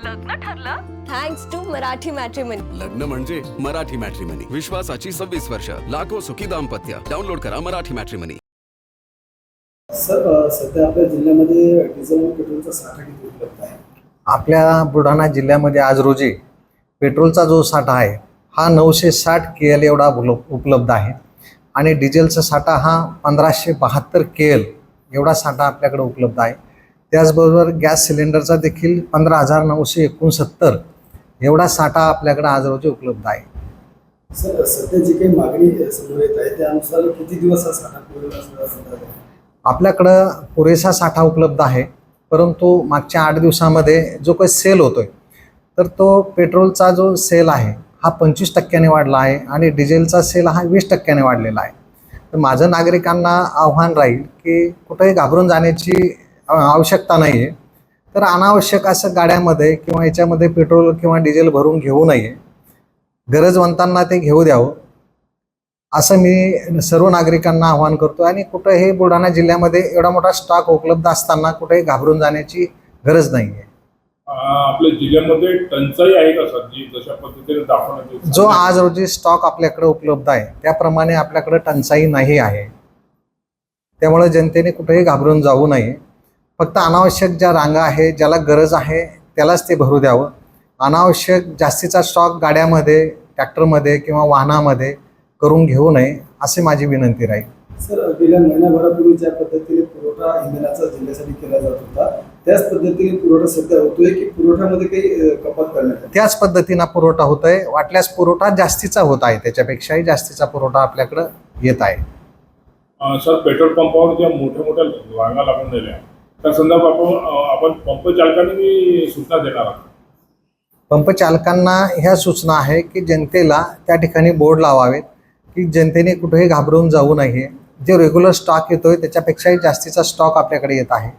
लग्न ठरलं thanks to Marathi matrimony. लग्न म्हणजे मराठी मॅट्रिमनी, विश्वासाची 26 वर्ष, लाखो सुखी दाम्पत्य। डाउनलोड करा मराठी मॅट्रिमनी। सर, सध्या आपल्या जिल्ह्यामध्ये डिझेल आणि पेट्रोलचा साठा किती उपलब्ध आहे? आपल्या बुलढाणा जिल्ह्यामध्ये आज रोजी पेट्रोलचा जो साठा आहे हा 960 KL एवढा उपलब्ध आहे आणि डिझेलचा साठा हा 1572 KL एवढा साठा आपल्याकडे उपलब्ध आहे। त्याचबरोबर गॅस सिलेंडरचा देखील 15,969 एवढा साठा आपल्याकडे आज रोजी उपलब्ध आहे। सर, सध्या जी काही मागणी समोर येत आहे त्यानुसार किती दिवस हा साठा पुरेल असं आपल्याकडं पुरेसा साठा उपलब्ध आहे, परंतु मागच्या 8 दिवसामध्ये जो काही सेल होतोय तर तो पेट्रोलचा जो सेल आहे हा 25% वाढला आहे आणि डिझेलचा सेल हा 20% वाढलेला आहे। तर माझं नागरिकांना आव्हान राहील की कुठेही घाबरून जाण्याची आवश्यकता नाही आहे। तर अनावश्यक असं गाड्यामध्ये किंवा याच्यामध्ये पेट्रोल किंवा डिझेल भरून घेऊ नये, गरजवंतांना ते घेऊ द्यावं असं मी सर्व नागरिकांना आवाहन करतो। आणि कुठेही बुलढाणा जिल्ह्यामध्ये एवढा मोठा स्टॉक उपलब्ध असताना कुठेही घाबरून जाण्याची गरज नाही आहे। आपल्या जिल्ह्यामध्ये टंचाई आहे का सर, जी जशा पद्धतीने दाखवण्यात जो आज रोजी स्टॉक आपल्याकडे उपलब्ध आहे त्याप्रमाणे आपल्याकडे टंचाई नाही आहे। त्यामुळे जनतेने कुठेही घाबरून जाऊ नये, फक्त अनावश्यक ज्या रांगा आहे ज्याला गरज आहे त्यालाच ते भरू द्यावं। अनावश्यक जास्तीचा स्टॉक गाड्यामध्ये, ट्रॅक्टरमध्ये किंवा वाहनामध्ये करून घेऊ नये अशी माझी विनंती राहील। सर, गेल्या महिन्याभरापूर्वी ज्या पद्धतीने पुरवठा इंधनाचा जिल्ह्यासाठी केला जात होता त्याच पद्धतीने पुरवठा सध्या होतोय की पुरवठ्यामध्ये काही कपात करण्यात आली? त्याच पद्धतीनं पुरवठा होतोय, वाटल्यास पुरवठा जास्तीचा होत आहे, त्याच्यापेक्षाही जास्तीचा पुरवठा आपल्याकडे येत आहे। सर, पेट्रोल पंपावर ज्या मोठ्या रांगा लागून राहिल्या त्या संदर्भात आपण पंप चालकांनी सूचना देणार आहोत। पंप चालकांना ह्या सूचना आहे की जनतेला त्या ठिकाणी बोर्ड लावावेत की जनतेने कुठेही घाबरून जाऊ नये। जे रेग्युलर स्टॉक येतोय त्याच्यापेक्षाही जास्तीचा स्टॉक आपल्याकडे येत आहे,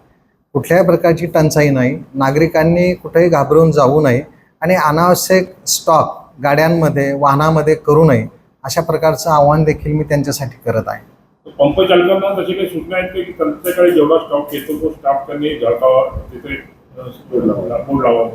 कुठल्याही प्रकारची टंचाई नाही। नागरिकांनी कुठेही घाबरून जाऊ नये आणि अनावश्यक स्टॉक गाड्यांमध्ये, वाहनामध्ये करू नये अशा प्रकारचं आव्हान देखील मी त्यांच्यासाठी करत आहे। पंप चालकांना तशी काही सूचना आहेत की त्यांच्याकडे जेवढा स्टॉक येतो तो स्टॉक त्यांनी झळकावा, तिथे बोर्ड लावावा?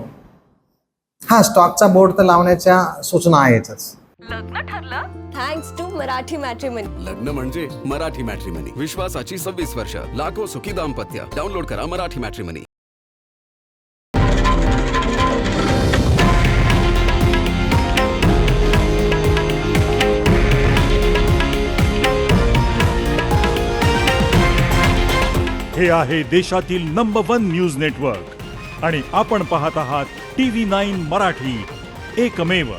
हा, स्टॉकचा बोर्ड तर लावण्याच्या सूचना आहेतच। लग्न ठरलं थँक्स टू मराठी मॅट्रिमनी। लग्न म्हणजे मराठी मॅट्रिमनी, विश्वासाची 26 वर्ष, लाखो सुखी दाम्पत्य। डाउनलोड करा मराठी मॅट्रिमनी। हे आहे देशातील नंबर 1 न्यूज नेटवर्क आणि आपण पाहत आहात TV9 मराठी, एकमेव।